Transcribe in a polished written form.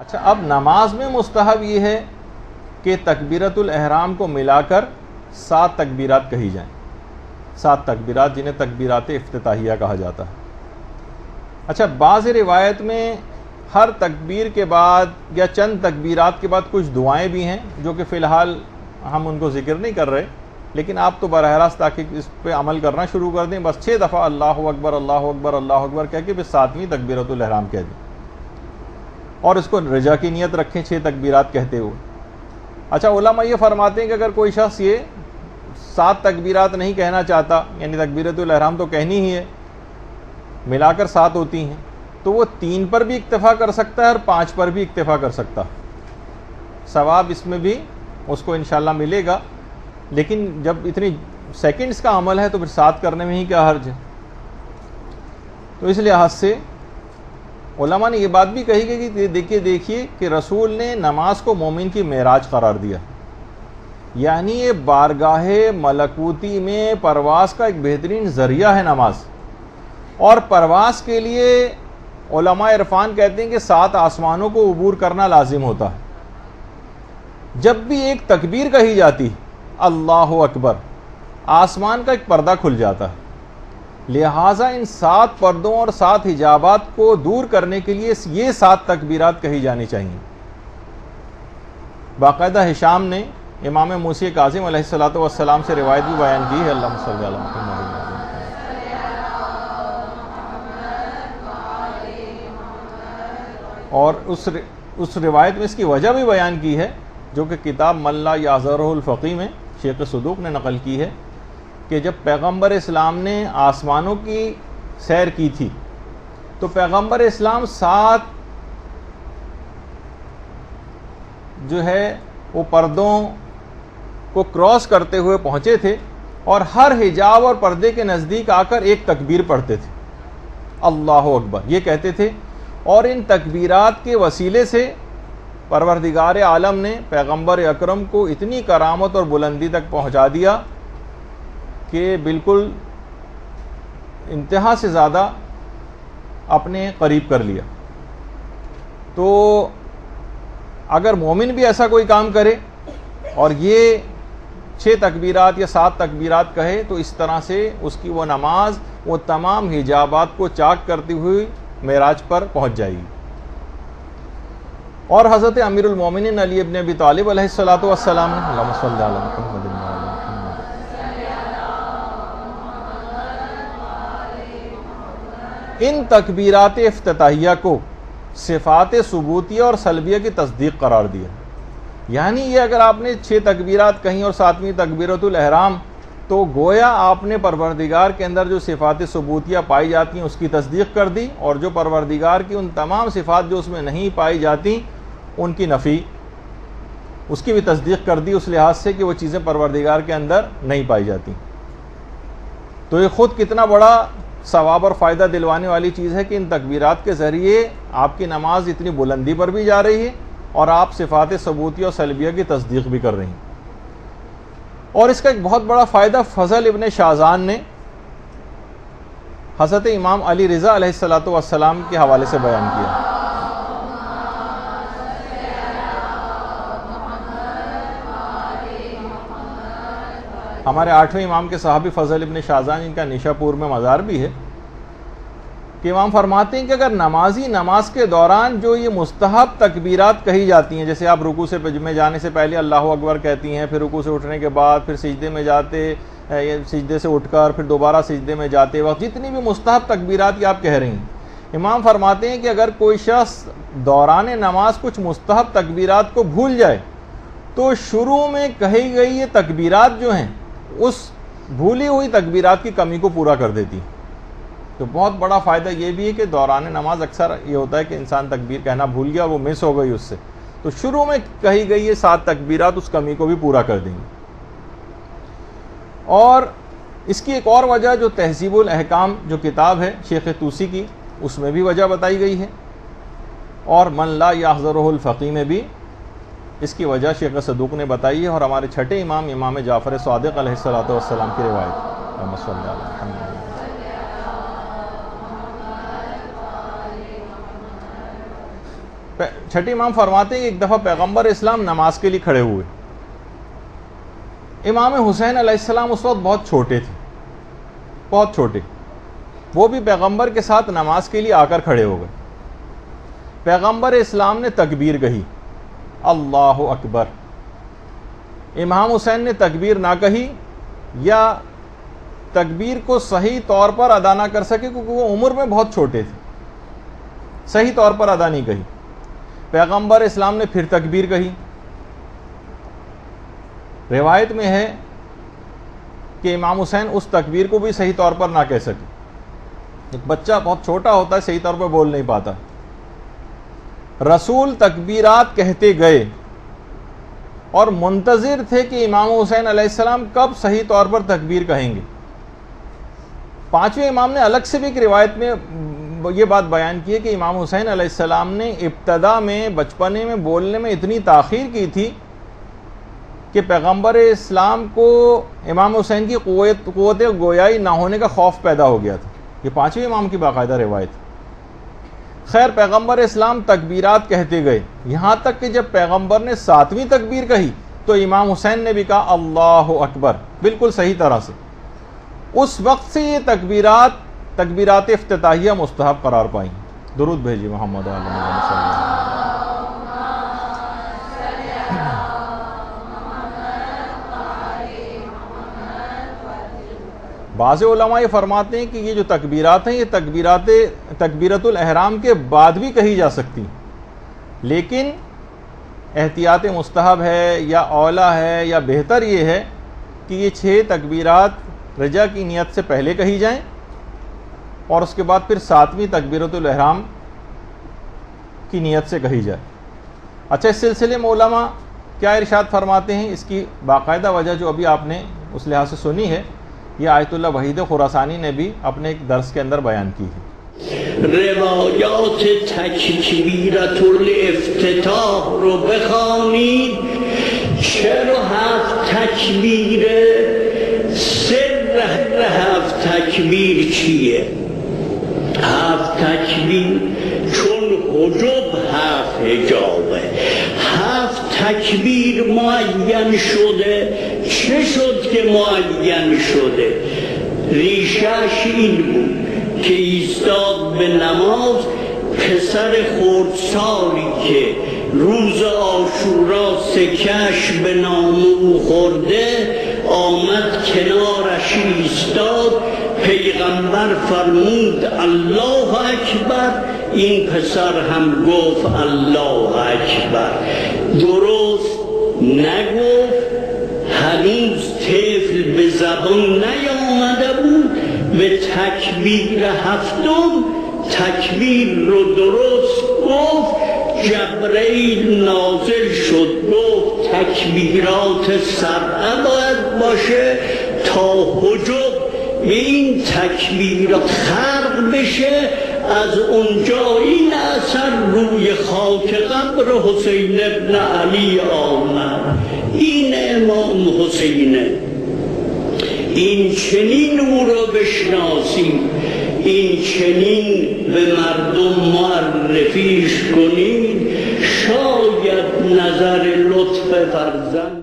اچھا، اب نماز میں مستحب یہ ہے کہ تکبیرۃ الاحرام کو ملا کر 7 تکبیرات کہی جائیں، 7 تکبیرات جنہیں تکبیرات افتتاحیہ کہا جاتا ہے۔ اچھا، بعض روایت میں ہر تکبیر کے بعد یا چند تکبیرات کے بعد کچھ دعائیں بھی ہیں جو کہ فی الحال ہم ان کو ذکر نہیں کر رہے، لیکن آپ تو براہ راست تاکہ اس پہ عمل کرنا شروع کر دیں، بس 6 دفعہ اللہ اکبر اللہ اکبر اللہ اکبر کہہ کے پھر 7ویں تکبیرۃ الاحرام کہہ دیں، اور اس کو رجا کی نیت رکھیں 6 تکبیرات کہتے ہوئے۔ اچھا، علماء یہ فرماتے ہیں کہ اگر کوئی شخص یہ 7 تکبیرات نہیں کہنا چاہتا، یعنی تکبیرۃ الاحرام تو کہنی ہی ہے، ملا کر 7 ہوتی ہیں، تو وہ 3 پر بھی اکتفا کر سکتا ہے اور 5 پر بھی اکتفا کر سکتا ہے، ثواب اس میں بھی اس کو انشاءاللہ ملے گا۔ لیکن جب اتنی سیکنڈز کا عمل ہے تو پھر 7 کرنے میں ہی کیا حرج ہے؟ تو اس لحاظ سے علماء نے یہ بات بھی کہی کہ دیکھیے کہ رسول نے نماز کو مومن کی معراج قرار دیا، یعنی یہ بارگاہ ملکوتی میں پرواز کا ایک بہترین ذریعہ ہے نماز، اور پرواز کے لیے علماء عرفان کہتے ہیں کہ 7 آسمانوں کو عبور کرنا لازم ہوتا ہے۔ جب بھی ایک تکبیر کہی جاتی اللہ اکبر، آسمان کا ایک پردہ کھل جاتا ہے، لہٰذا ان 7 پردوں اور 7 حجابات کو دور کرنے کے لیے یہ 7 تکبیرات کہی جانی چاہیے۔ باقاعدہ ہشام نے امام موسی کاظم علیہ السلام سے روایت بھی بیان کی ہے، اللہم صلی علی محمد۔ اور اس روایت میں اس کی وجہ بھی بیان کی ہے، جو کہ کتاب من لا یعذرہ الفقی میں شیخ صدوق نے نقل کی ہے، کہ جب پیغمبر اسلام نے آسمانوں کی سیر کی تھی تو پیغمبر اسلام 7 جو ہے وہ پردوں کو کراس کرتے ہوئے پہنچے تھے، اور ہر حجاب اور پردے کے نزدیک آ کر ایک تکبیر پڑھتے تھے، اللہ اکبر یہ کہتے تھے، اور ان تکبیرات کے وسیلے سے پروردگار عالم نے پیغمبر اکرم کو اتنی کرامت اور بلندی تک پہنچا دیا کہ بالکل انتہا سے زیادہ اپنے قریب کر لیا۔ تو اگر مومن بھی ایسا کوئی کام کرے اور یہ 6 تکبیرات یا 7 تکبیرات کہے، تو اس طرح سے اس کی وہ نماز وہ تمام حجابات کو چاک کرتی ہوئی معراج پر پہنچ جائے گی۔ اور حضرت امیر المومنین علی ابن ابی طالب علیہ السلام نے اللہم صلی علی محمد ان تکبیرات افتتاحیہ کو صفات ثبوتیہ اور سلبیہ کی تصدیق قرار دیا، یعنی یہ اگر آپ نے 6 تکبیرات کہیں اور 7ویں تکبیرۃ الاحرام، تو گویا آپ نے پروردگار کے اندر جو صفات ثبوتیہ پائی جاتی ہیں اس کی تصدیق کر دی، اور جو پروردگار کی ان تمام صفات جو اس میں نہیں پائی جاتی ان کی نفی، اس کی بھی تصدیق کر دی، اس لحاظ سے کہ وہ چیزیں پروردگار کے اندر نہیں پائی جاتی۔ تو یہ خود کتنا بڑا ثواب اور فائدہ دلوانے والی چیز ہے کہ ان تکبیرات کے ذریعے آپ کی نماز اتنی بلندی پر بھی جا رہی ہے اور آپ صفات ثبوتیہ اور سلبیہ کی تصدیق بھی کر رہی ہیں۔ اور اس کا ایک بہت بڑا فائدہ فضل ابن شازان نے حضرت امام علی رضا علیہ السلام کے حوالے سے بیان کیا۔ ہمارے 8ویں امام کے صحابی فضل ابن شازان، ان کا نیشا پور میں مزار بھی ہے، کہ امام فرماتے ہیں کہ اگر نمازی نماز کے دوران جو یہ مستحب تکبیرات کہی جاتی ہیں، جیسے آپ رکوع میں جانے سے پہلے اللہ اکبر کہتی ہیں، پھر رکوع سے اٹھنے کے بعد، پھر سجدے میں جاتے، سجدے سے اٹھ کر پھر دوبارہ سجدے میں جاتے وقت جتنی بھی مستحب تکبیرات یہ آپ کہہ رہی ہیں، امام فرماتے ہیں کہ اگر کوئی شخص دوران نماز کچھ مستحب تکبیرات کو بھول جائے تو شروع میں کہی گئی یہ تکبیرات جو ہیں اس بھولی ہوئی تکبیرات کی کمی کو پورا کر دیتی۔ تو بہت بڑا فائدہ یہ بھی ہے کہ دوران نماز اکثر یہ ہوتا ہے کہ انسان تکبیر کہنا بھول گیا، وہ مس ہو گئی اس سے، تو شروع میں کہی گئی یہ 7 تکبیرات اس کمی کو بھی پورا کر دیں گی۔ اور اس کی ایک اور وجہ جو تہذیب الاحکام جو کتاب ہے شیخ طوسی کی، اس میں بھی وجہ بتائی گئی ہے، اور من لا یحضرہ الفقی میں بھی اس کی وجہ شیخ صدوق نے بتائی ہے، اور ہمارے 6ٹھے امام امام جعفر صادق علیہ السلام کی روایت۔ اللہم صلی علی محمد۔ چھٹے امام فرماتے ہیں کہ ایک دفعہ پیغمبر اسلام نماز کے لیے کھڑے ہوئے. امام حسین علیہ السلام اس وقت بہت چھوٹے تھے, بہت چھوٹے. وہ بھی پیغمبر کے ساتھ نماز کے لیے آ کر کھڑے ہو گئے. پیغمبر اسلام نے تکبیر کہی, اللہ اکبر. امام حسین نے تکبیر نہ کہی یا تکبیر کو صحیح طور پر ادا نہ کر سکے کیونکہ وہ عمر میں بہت چھوٹے تھے, صحیح طور پر ادا نہیں کہی. پیغمبر اسلام نے پھر تکبیر کہی. روایت میں ہے کہ امام حسین اس تکبیر کو بھی صحیح طور پر نہ کہہ سکے. ایک بچہ بہت چھوٹا ہوتا ہے, صحیح طور پر بول نہیں پاتا. رسول تکبیرات کہتے گئے اور منتظر تھے کہ امام حسین علیہ السلام کب صحیح طور پر تکبیر کہیں گے. پانچویں امام نے الگ سے بھی ایک روایت میں یہ بات بیان کی ہے کہ امام حسین علیہ السلام نے ابتدا میں بچپنے میں بولنے میں اتنی تاخیر کی تھی کہ پیغمبر اسلام کو امام حسین کی قوت گویائی نہ ہونے کا خوف پیدا ہو گیا تھا. یہ پانچویں امام کی باقاعدہ روایت. خیر, پیغمبر اسلام تکبیرات کہتے گئے یہاں تک کہ جب پیغمبر نے 7ویں تکبیر کہی تو امام حسین نے بھی کہا اللہ اکبر, بالکل صحیح طرح سے. اس وقت سے یہ تکبیرات افتتاحیہ مستحب قرار پائیں. درود بھیجیے محمد علیہ وسلم. بعض علماء یہ فرماتے ہیں کہ یہ جو تکبیرات ہیں یہ تکبیرۃ الاحرام کے بعد بھی کہی جا سکتی, لیکن احتیاط مستحب ہے یا اولیٰ ہے یا بہتر یہ ہے کہ یہ 6 تکبیرات رجا کی نیت سے پہلے کہی جائیں اور اس کے بعد پھر 7ویں تکبیرۃ الاحرام کی نیت سے کہی جائے. اچھا, اس سلسلے میں علماء کیا ارشاد فرماتے ہیں, اس کی باقاعدہ وجہ جو ابھی آپ نے اس لحاظ سے سنی ہے یہ آیت اللہ وحید خراسانی نے بھی اپنے ایک درس کے اندر بیان کی ہے. روایات تکبیرۃ الافتتاح رو بخوانید. چرا 7 تکبیر؟ سر 7 تکبیر چیه؟ 7 تکبیر چون حجب 7 حجابه. 7 تکبیر معین شده. چه شد که معین شده؟ ریشش این بود که ایستاد به نماز پسر خردسالی که روز عاشورا سکش به نام او خورده آمد کنارش ایستاد. پیغمبر فرمود الله اکبر, این پسر هم گفت الله اکبر. درست نگفت, هنوز طفل به زبان نیامده بود. به تکبیر 7م تکبیر رو درست گفت. جبرئیل نازل شد گفت تکبیرات سبعه باید باشه تا حجب به این تکبیرات خرق بشه. از اونجا این اثر روی خاک قبر حسین ابن علی آمد. این امام حسینه. این چنین او را بشناسیم, این چنین به مردم معرفیش کنید. شاید نظر لطف فرزند